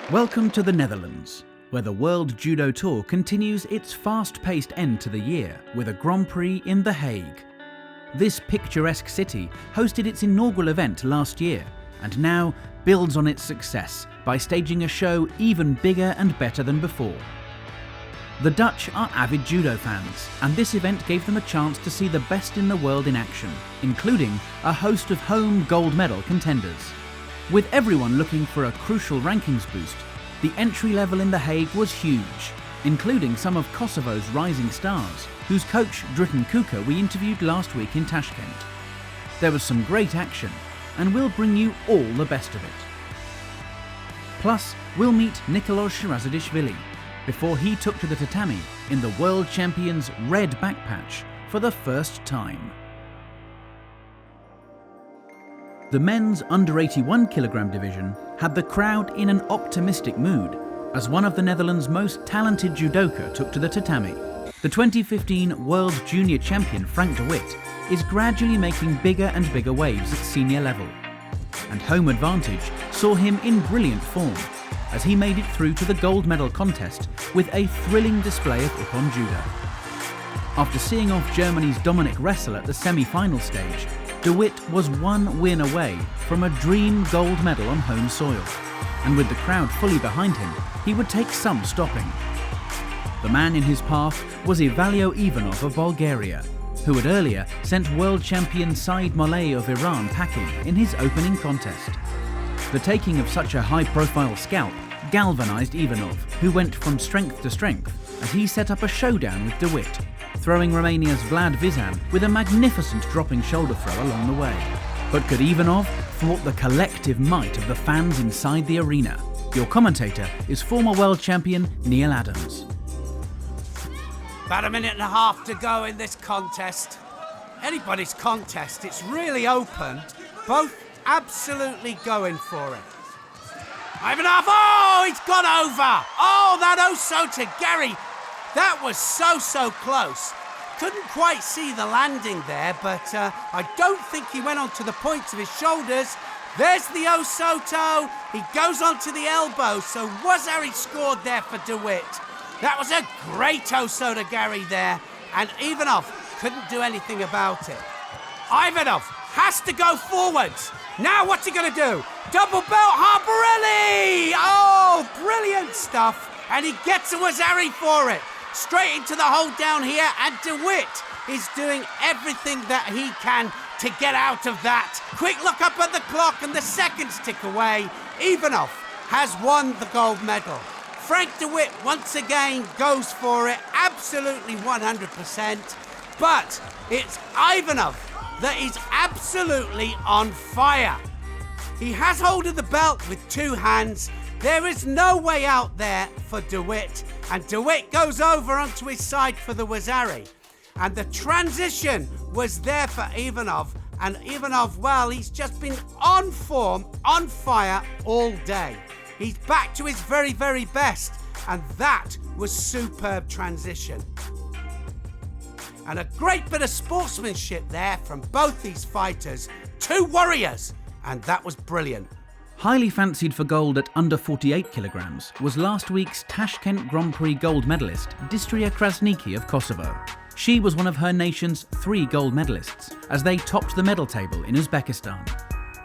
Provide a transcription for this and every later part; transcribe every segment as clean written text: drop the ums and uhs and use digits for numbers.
Welcome to the Netherlands, where the World Judo Tour continues its fast-paced end to the year with a Grand Prix in The Hague. This picturesque city hosted its inaugural event last year and now builds on its success by staging a show even bigger and better than before. The Dutch are avid judo fans, and this event gave them a chance to see the best in the world in action, including a host of home gold medal contenders. With everyone looking for a crucial rankings boost, the entry level in The Hague was huge, including some of Kosovo's rising stars, whose coach Dritten Kuka we interviewed last week in Tashkent. There was some great action, and we'll bring you all the best of it. Plus, we'll meet Nicolas Shirazadishvili before he took to the tatami in the world champion's red backpatch for the first time. The men's under 81 kg division had the crowd in an optimistic mood as one of the Netherlands' most talented judoka took to the tatami. The 2015 World Junior Champion Frank de Witt is gradually making bigger and bigger waves at senior level, and home advantage saw him in brilliant form as he made it through to the gold medal contest with a thrilling display of Ippon Judo. After seeing off Germany's Dominic Ressel at the semi-final stage, de Witt was one win away from a dream gold medal on home soil, and with the crowd fully behind him, he would take some stopping. The man in his path was Ivalio Ivanov of Bulgaria, who had earlier sent world champion Said Molay of Iran packing in his opening contest. The taking of such a high-profile scalp galvanised Ivanov, who went from strength to strength as he set up a showdown with de Witt, throwing Romania's Vlad Vizan with a magnificent dropping shoulder throw along the way. But could Ivanov thwart the collective might of the fans inside the arena? Your commentator is former world champion Neil Adams. About a minute and a half to go in this contest. Anybody's contest, it's really open. Both absolutely going for it. Ivanov, oh, he's gone over. Oh, that Osota Gary. That was so close. Couldn't quite see the landing there, but I don't think he went onto the points of his shoulders. There's the Osoto. He goes onto the elbow, so Wazari scored there for de Witt. That was a great Osoto Gary there, and Ivanov couldn't do anything about it. Ivanov has to go forwards. Now what's he going to do? Double belt Harborelli! Oh, brilliant stuff. And he gets a Wazari for it. Straight into the hold down here, and de Witt is doing everything that he can to get out of that. Quick look up at the clock and the seconds tick away. Ivanov has won the gold medal. Frank de Witt once again goes for it, absolutely 100%. But it's Ivanov that is absolutely on fire. He has hold of the belt with two hands. There is no way out there for de Witt, and de Witt goes over onto his side for the Wazari. And the transition was there for Ivanov, and Ivanov, well, he's just been on form, on fire all day. He's back to his very best, and that was superb transition. And a great bit of sportsmanship there from both these fighters, two warriors, and that was brilliant. Highly fancied for gold at under 48 kilograms was last week's Tashkent Grand Prix gold medalist Distria Krasniki of Kosovo. She was one of her nation's 3 gold medalists as they topped the medal table in Uzbekistan.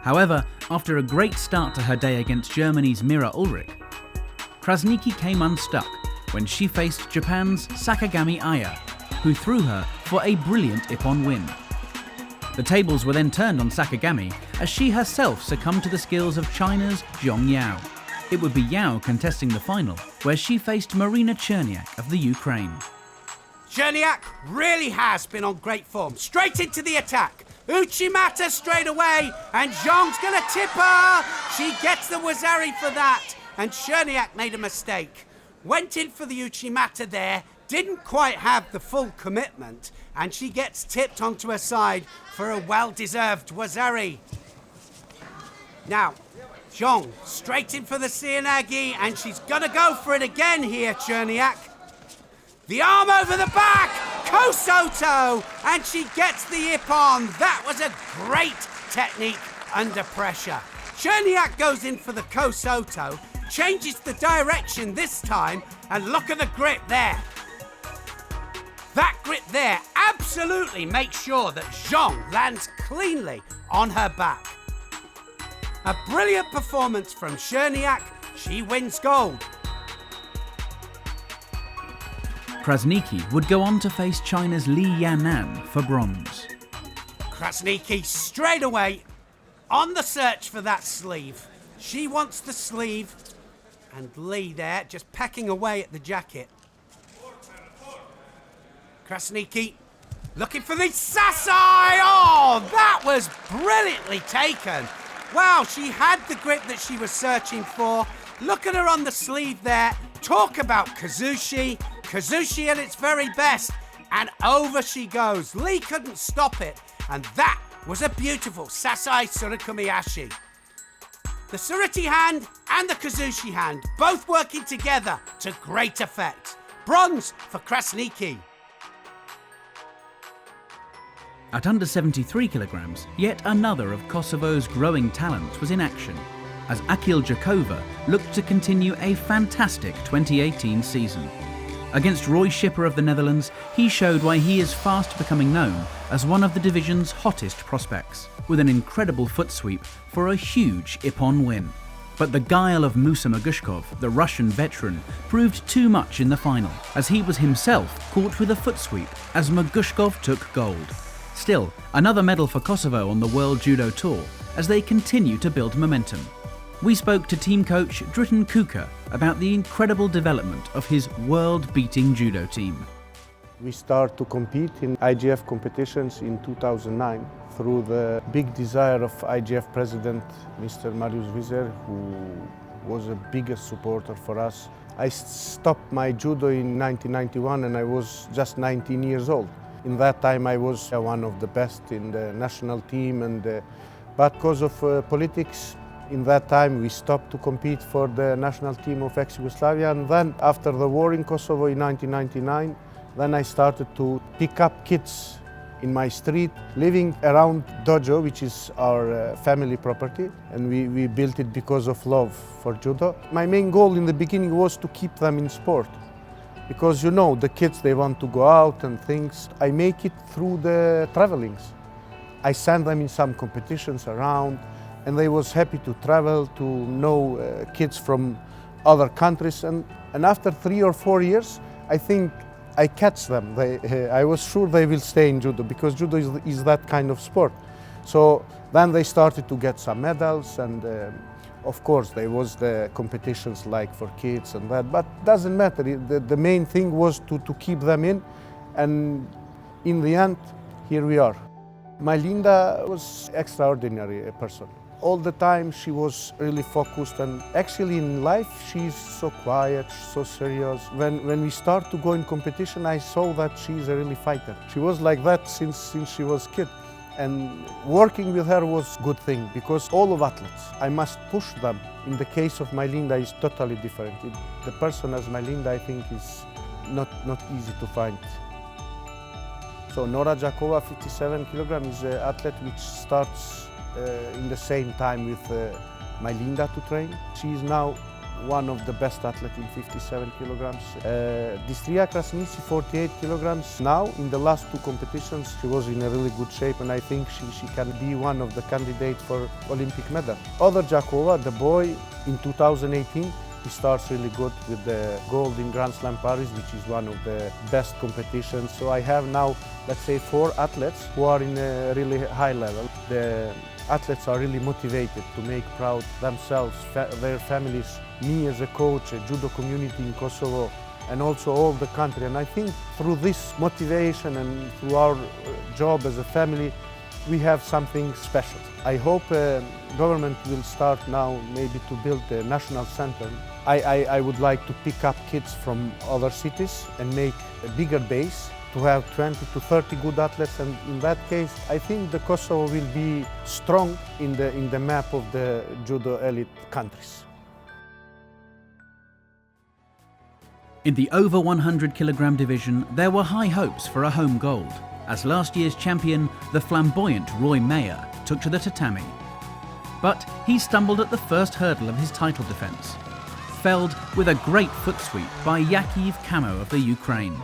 However, after a great start to her day against Germany's Mira Ulrich, Krasniki came unstuck when she faced Japan's Sakagami Aya, who threw her for a brilliant Ippon win. The tables were then turned on Sakagami as she herself succumbed to the skills of China's Zhong Yao. It would be Yao contesting the final, where she faced Marina Cherniak of the Ukraine. Cherniak really has been on great form. Straight into the attack. Uchimata straight away, and Zhong's gonna tip her. She gets the Wazari for that, and Cherniak made a mistake. Went in for the Uchimata there, didn't quite have the full commitment, and she gets tipped onto her side for a well-deserved Wazari. Now, Zhong straight in for the Sianagi, and she's gonna go for it again here, Cherniak. The arm over the back, Kosoto, and she gets the Ippon. That was a great technique under pressure. Cherniak goes in for the Kosoto, changes the direction this time, and look at the grip there. That grip there absolutely makes sure that Zhong lands cleanly on her back. A brilliant performance from Cherniak. She wins gold. Krasniki would go on to face China's Li Yanan for bronze. Krasniki straight away on the search for that sleeve. She wants the sleeve, and Li there just pecking away at the jacket. Krasniki looking for the Sasai! Oh, that was brilliantly taken. Wow, she had the grip that she was searching for. Look at her on the sleeve there. Talk about Kazushi. Kazushi at its very best. And over she goes. Li couldn't stop it. And that was a beautiful Sasai Surikumiashi. The Suriti hand and the Kazushi hand, both working together to great effect. Bronze for Krasniki. At under 73 kilograms, yet another of Kosovo's growing talents was in action, as Akil Jakova looked to continue a fantastic 2018 season. Against Roy Schipper of the Netherlands, he showed why he is fast becoming known as one of the division's hottest prospects, with an incredible foot sweep for a huge Ippon win. But the guile of Musa Magushkov, the Russian veteran, proved too much in the final, as he was himself caught with a foot sweep as Magushkov took gold. Still, another medal for Kosovo on the World Judo Tour as they continue to build momentum. We spoke to team coach Dritan Kuka about the incredible development of his world-beating judo team. We started to compete in IGF competitions in 2009 through the big desire of IGF president, Mr. Marius Wieser, who was the biggest supporter for us. I stopped my judo in 1991 and I was just 19 years old. In that time I was one of the best in the national team, but because of politics, in that time we stopped to compete for the national team of ex-Yugoslavia, and then after the war in Kosovo in 1999, then I started to pick up kids in my street, living around dojo, which is our family property, and we built it because of love for judo. My main goal in the beginning was to keep them in sport. Because you know, the kids, they want to go out and things. I make it through the travelings. I send them in some competitions around, and they was happy to travel, to know kids from other countries. And after 3 or 4 years, I think I catch them. I was sure they will stay in judo, because judo is that kind of sport. So then they started to get some medals, and of course, there was the competitions like for kids and that, but doesn't matter. The main thing was to keep them in, and in the end, here we are. My Linda was extraordinary person. All the time she was really focused, and actually in life she's so quiet, so serious. When we start to go in competition, I saw that she's a really fighter. She was like that since she was a kid. And working with her was a good thing, because all of athletes, I must push them. In the case of my Linda, is totally different. The person as my Linda, I think, is not easy to find. So Nora Jakova, 57 kilogram, is an athlete which starts in the same time with my Linda to train. She is now one of the best athletes in 57 kilograms. Distria Krasnici, 48 kilograms. Now, in the last 2 competitions, she was in a really good shape, and I think she can be one of the candidates for Olympic medal. Other Jakova, the boy, in 2018, he starts really good with the gold in Grand Slam Paris, which is one of the best competitions. So I have now, let's say, 4 athletes who are in a really high level. The athletes are really motivated to make proud themselves, their families, me as a coach, a judo community in Kosovo, and also all the country. And I think through this motivation and through our job as a family, we have something special. I hope government will start now maybe to build a national center. I would like to pick up kids from other cities and make a bigger base to have 20 to 30 good athletes, and in that case, I think the Kosovo will be strong in the map of the judo elite countries. In the over 100 kilogram division, there were high hopes for a home gold, as last year's champion, the flamboyant Roy Mayer, took to the tatami. But he stumbled at the first hurdle of his title defence. felled with a great foot sweep by Yakiv Kamo of the Ukraine.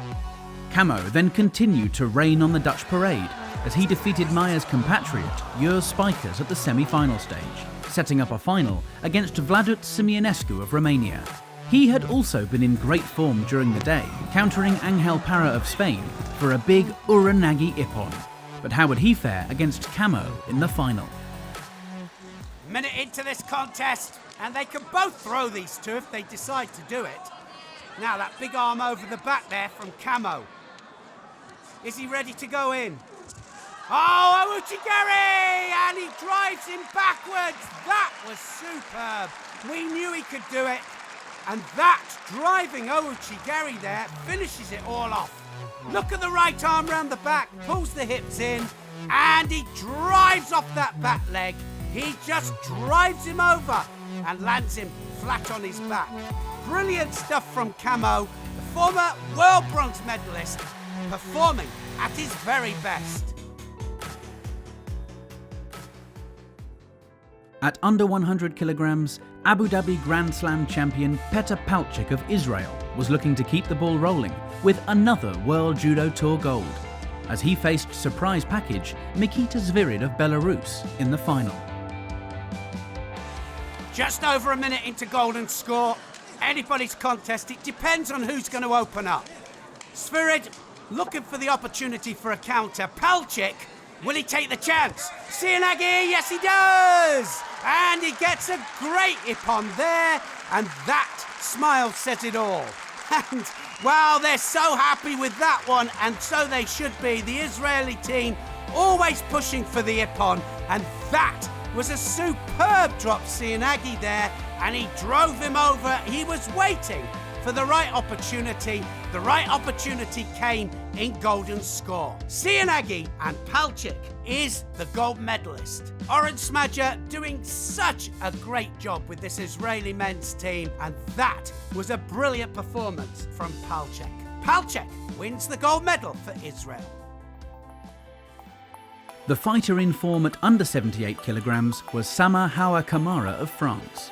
Kamo then continued to reign on the Dutch parade as he defeated Maya's compatriot Jur Spijkers at the semi-final stage, setting up a final against Vladut Simionescu of Romania. He had also been in great form during the day, countering Angel Parra of Spain for a big Uranagi Ippon. But how would he fare against Kamo in the final? Minute into this contest, and they can both throw these two if they decide to do it. Now that big arm over the back there from Kamo. Is he ready to go in? Oh, Ouchigari! And he drives him backwards. That was superb. We knew he could do it. And that driving Ouchigari there finishes it all off. Look at the right arm round the back, pulls the hips in, and he drives off that back leg. He just drives him over and lands him flat on his back. Brilliant stuff from Kamo, the former world bronze medalist, performing at his very best. At under 100 kilograms, Abu Dhabi Grand Slam champion Petr Palchik of Israel was looking to keep the ball rolling with another World Judo Tour gold, as he faced surprise package Mikita Zvirid of Belarus in the final. Just over a minute into golden score. Anybody's contest, it depends on who's going to open up. Zvirid looking for the opportunity for a counter. Palchik, will he take the chance? Sianagi, yes he does! And he gets a great ippon there, and that smile says it all. And, well, they're so happy with that one, and so they should be. The Israeli team always pushing for the ippon, and that was a superb drop, Sianagi there, and he drove him over. He was waiting for the right opportunity. The right opportunity came in golden score. Sianagi and Palchik is the gold medalist. Oren Smadja doing such a great job with this Israeli men's team, and that was a brilliant performance from Palchik. Palchik wins the gold medal for Israel. The fighter in form at under 78 kilograms was Sama Hawa Kamara of France.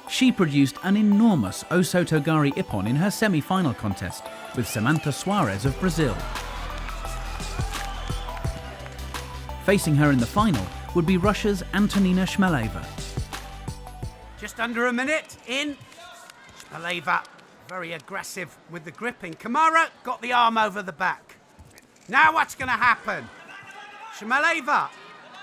She produced an enormous Osotogari ippon in her semi-final contest with Samantha Suarez of Brazil. Facing her in the final would be Russia's Antonina Shmelaeva. Just under a minute in. Shmelaeva, very aggressive with the gripping. Kamara got the arm over the back. Now what's going to happen? Shmelaeva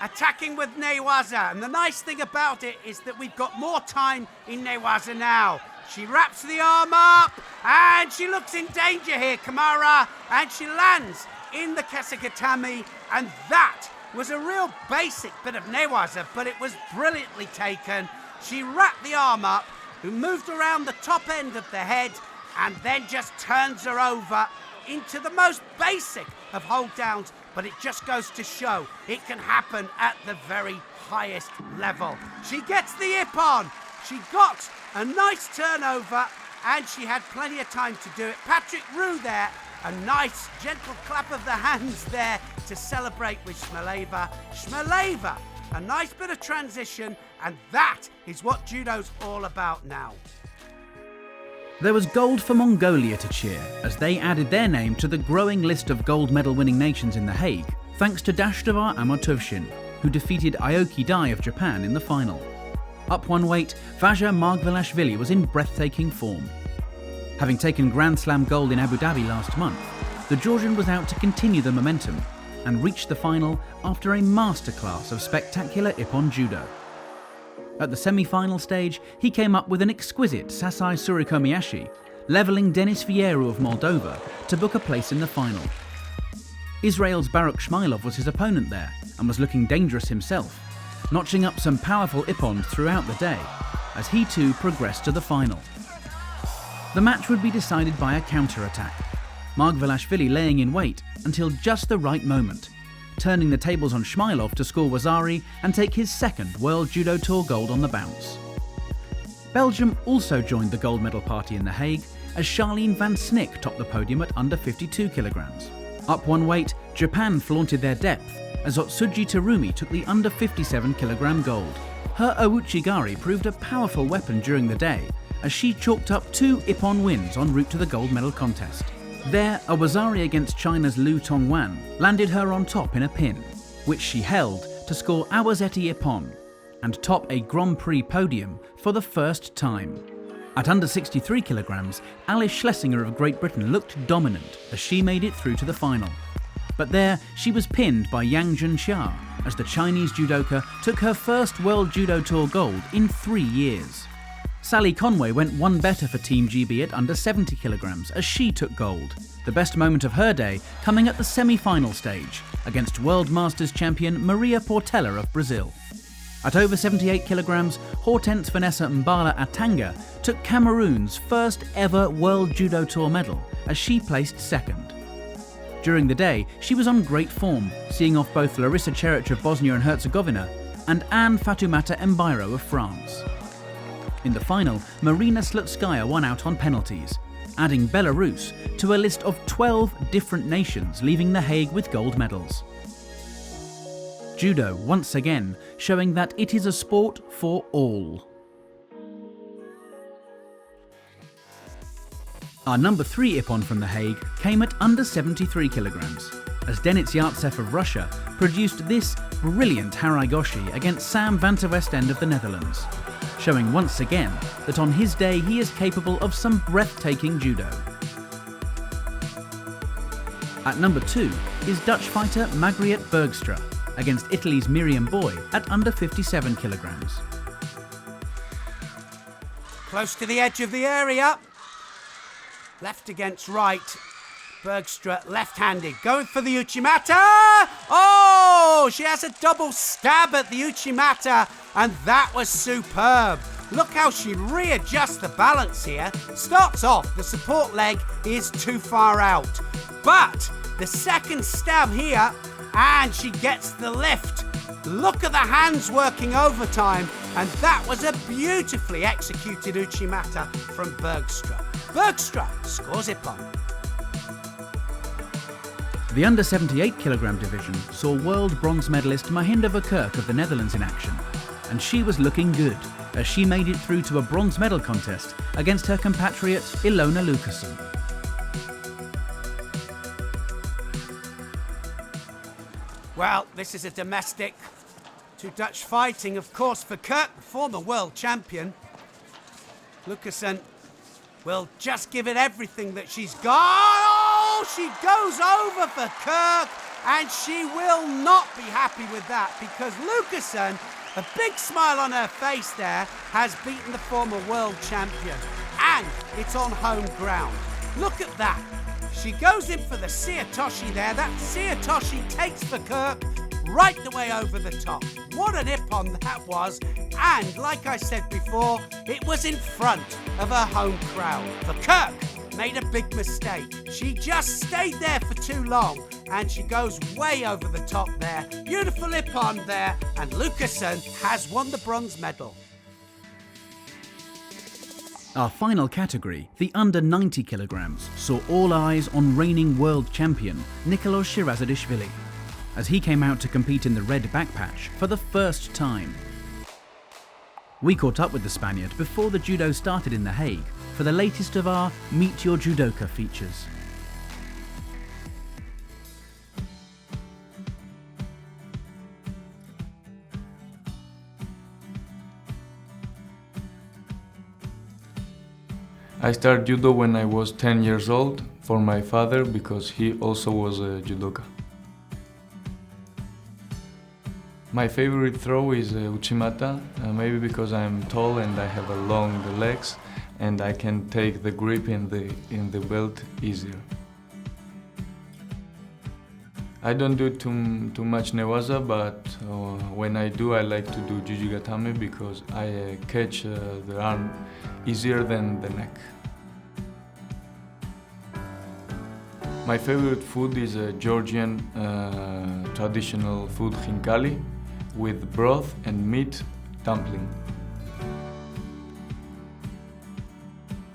attacking with Newaza, and the nice thing about it is that we've got more time in Newaza now. She wraps the arm up, and she looks in danger here, Kamara, and she lands in the Kesagatami, and that was a real basic bit of Newaza, but it was brilliantly taken. She wrapped the arm up, moved around the top end of the head, and then just turns her over into the most basic of hold downs. But it just goes to show it can happen at the very highest level. She gets the ippon. She got a nice turnover, and she had plenty of time to do it. Patrick Roux there, a nice gentle clap of the hands there to celebrate with Shmelaeva. Shmelaeva, a nice bit of transition, and that is what judo's all about now. There was gold for Mongolia to cheer as they added their name to the growing list of gold medal winning nations in The Hague, thanks to Dashdavar Amotovshin, who defeated Aoki Dai of Japan in the final. Up one weight, Vaja Margvelashvili was in breathtaking form. Having taken Grand Slam gold in Abu Dhabi last month, the Georgian was out to continue the momentum and reached the final after a masterclass of spectacular ippon judo. At the semi-final stage, he came up with an exquisite Sasai Surikomiyashi, levelling Denis Vieru of Moldova to book a place in the final. Israel's Baruch Shmailov was his opponent there and was looking dangerous himself, notching up some powerful ippons throughout the day, as he too progressed to the final. The match would be decided by a counter-attack, Margvelashvili laying in wait until just the right moment, turning the tables on Shmailov to score Wazari and take his second World Judo Tour gold on the bounce. Belgium also joined the gold medal party in The Hague as Charlene van Snick topped the podium at under 52 kilograms. Up one weight, Japan flaunted their depth as Otsuji Terumi took the under 57 kilogram gold. Her Ouchigari proved a powerful weapon during the day as she chalked up 2 Ippon wins en route to the gold medal contest. There, a Wazari against China's Lu Tongwan landed her on top in a pin, which she held to score Awazeti Ippon and top a Grand Prix podium for the first time. At under 63 kilograms, Alice Schlesinger of Great Britain looked dominant as she made it through to the final. But there, she was pinned by Yang Junxia as the Chinese judoka took her first World Judo Tour gold in 3 years. Sally Conway went one better for Team GB at under 70 kilograms as she took gold, the best moment of her day coming at the semi-final stage against World Masters champion Maria Portela of Brazil. At over 78 kilograms, Hortense Vanessa Mbala Atanga took Cameroon's first ever World Judo Tour medal as she placed second. During the day, she was on great form, seeing off both Larissa Cheric of Bosnia and Herzegovina and Anne Fatoumata Mbairo of France. In the final, Marina Slutskaya won out on penalties, adding Belarus to a list of 12 different nations leaving The Hague with gold medals. Judo, once again, showing that it is a sport for all. Our number 3 Ippon from The Hague came at under 73 kilograms, as Denis Yartsev of Russia produced this brilliant Haraigoshi against Sam van ter Westend of the Netherlands, showing once again that on his day he is capable of some breathtaking judo. At number 2 is Dutch fighter Margriet Bergstra against Italy's Miriam Boy at under 57 kilograms. Close to the edge of the area. Left against right. Bergstra left-handed, going for the Uchimata! Oh, she has a double stab at the Uchimata, and that was superb. Look how she readjusts the balance here. Starts off, the support leg is too far out. But the second stab here, and she gets the lift. Look at the hands working overtime, and that was a beautifully executed Uchimata from Bergstra. Bergstra scores Ippon. The under 78 kilogram division saw world bronze medalist Mahinda Verkerk of the Netherlands in action, and she was looking good as she made it through to a bronze medal contest against her compatriot Ilona Lucassen. Well, this is a domestic. 2 Dutch fighting, of course, Verkerk, former world champion. Lucassen will just give it everything that she's got. Oh, she goes over for Kirk, and she will not be happy with that because Lucassen, a big smile on her face there, has beaten the former world champion. And it's on home ground. Look at that. She goes in for the Seotoshi there. That Seotoshi takes Verkerk right the way over the top. What an Ippon that was. And like I said before, it was in front of her home crowd. Verkerk made a big mistake. She just stayed there for too long, and she goes way over the top there. Beautiful Ippon there, and Lucassen has won the bronze medal. Our final category, the under 90 kilograms, saw all eyes on reigning world champion Nicolas Shirazadishvili, as he came out to compete in the red backpatch for the first time. We caught up with the Spaniard before the judo started in The Hague for the latest of our Meet Your Judoka features. I started judo when I was 10 years old for my father because he also was a judoka. My favorite throw is Uchimata, maybe because I'm tall and I have long legs and I can take the grip in the belt easier. I don't do too much newaza, but when I do, I like to do jujigatame because I catch the arm easier than the neck. My favorite food is a Georgian traditional food khinkali with broth and meat dumpling.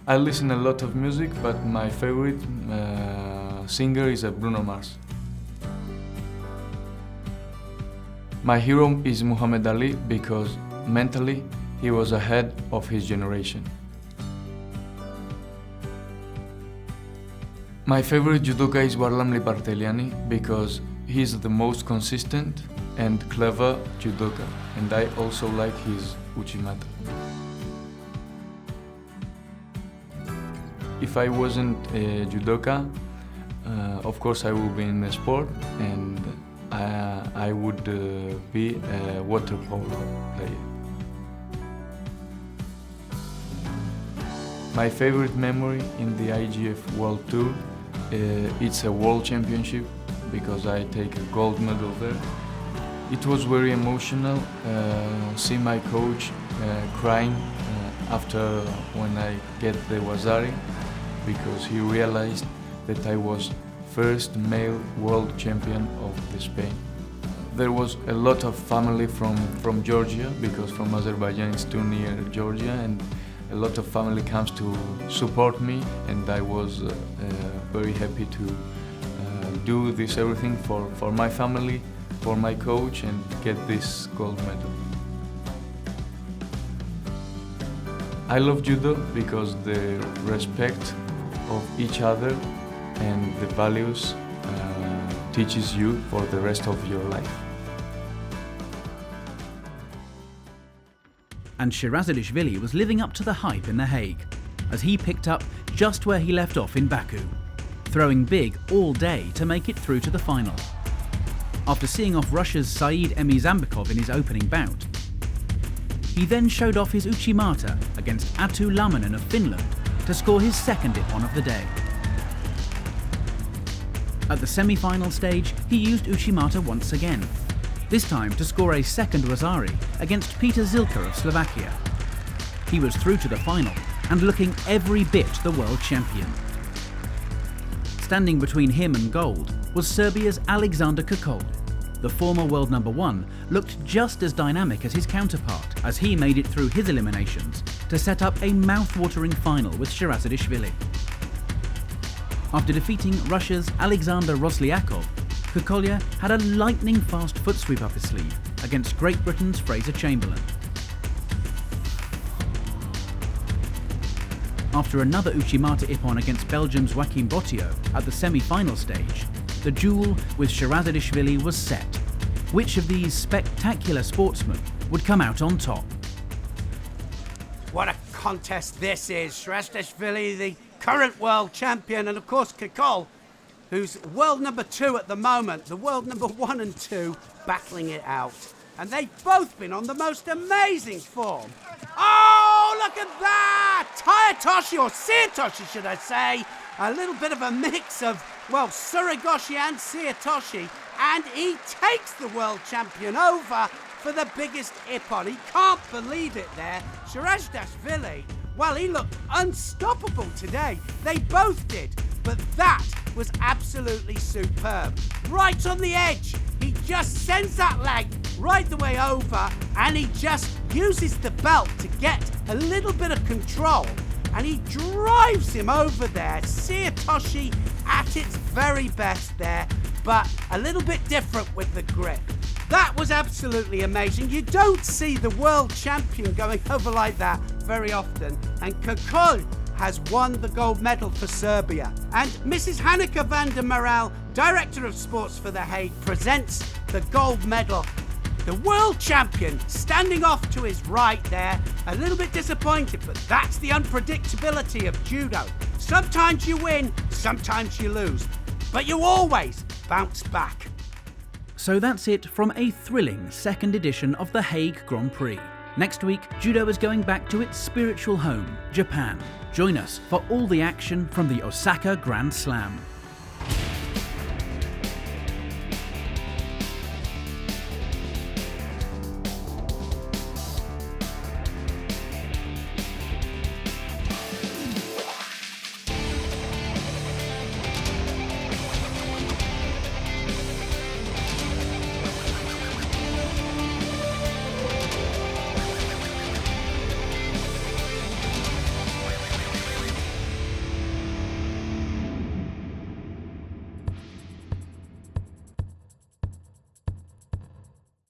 I listen a lot of music, but my favorite singer is Bruno Mars. My hero is Muhammad Ali because mentally he was ahead of his generation. My favorite judoka is Varlam Liparteliani because he's the most consistent and clever judoka, and I also like his uchimata. If I wasn't a judoka, of course I would be in the sport, and I would be a water polo player. My favorite memory in the IGF World Tour, it's a World Championship because I take a gold medal there. It was very emotional, see my coach crying after when I get the Wazari, because he realized that I was first male world champion of the Spain. There was a lot of family from Georgia, because from Azerbaijan it's too near Georgia, and a lot of family comes to support me, and I was very happy to do this everything for my family, for my coach, and get this gold medal. I love judo because the respect of each other and the values teaches you for the rest of your life. And Shirazadishvili was living up to the hype in The Hague, as he picked up just where he left off in Baku, throwing big all day to make it through to the final. After seeing off Russia's Said Emizambekov in his opening bout, he then showed off his uchimata against Atu Lamminen of Finland to score his second ippon of the day. At the semi-final stage, he used uchimata once again, this time to score a second Wazari against Peter Zilka of Slovakia. He was through to the final and looking every bit the world champion. Standing between him and gold was Serbia's Alexander Kokol. The former world number one looked just as dynamic as his counterpart as he made it through his eliminations to set up a mouth-watering final with Shirazadishvili. After defeating Russia's Alexander Rosliakov, Kokolya had a lightning-fast foot sweep up his sleeve against Great Britain's Fraser Chamberlain. After another uchimata ippon against Belgium's Joachim Bottio at the semi-final stage, the duel with Shirazadishvili was set. Which of these spectacular sportsmen would come out on top? What a contest this is. Shirazadishvili, the current world champion, and of course Kokol, who's world number 2 at the moment, the world number 1 and 2 battling it out. And they've both been on the most amazing form. Oh, look at that! Tayatoshi, or Seatoshi should I say, a little bit of a mix of, well, Surigoshi and Seatoshi, and he takes the world champion over for the biggest ippon. He can't believe it there. Shirazadishvili, well, he looked unstoppable today. They both did, but that was absolutely superb. Right on the edge, he just sends that leg right the way over, and he just uses the belt to get a little bit of control, and he drives him over there. Seatoshi at its very best there, but a little bit different with the grip. That was absolutely amazing. You don't see the world champion going over like that very often, and Kokol has won the gold medal for Serbia. And Mrs. Hanneke van der Marel, Director of Sports for The Hague, presents the gold medal. The world champion standing off to his right there, a little bit disappointed, but that's the unpredictability of judo. Sometimes you win, sometimes you lose, but you always bounce back. So that's it from a thrilling second edition of the Hague Grand Prix. Next week, judo is going back to its spiritual home, Japan. Join us for all the action from the Osaka Grand Slam.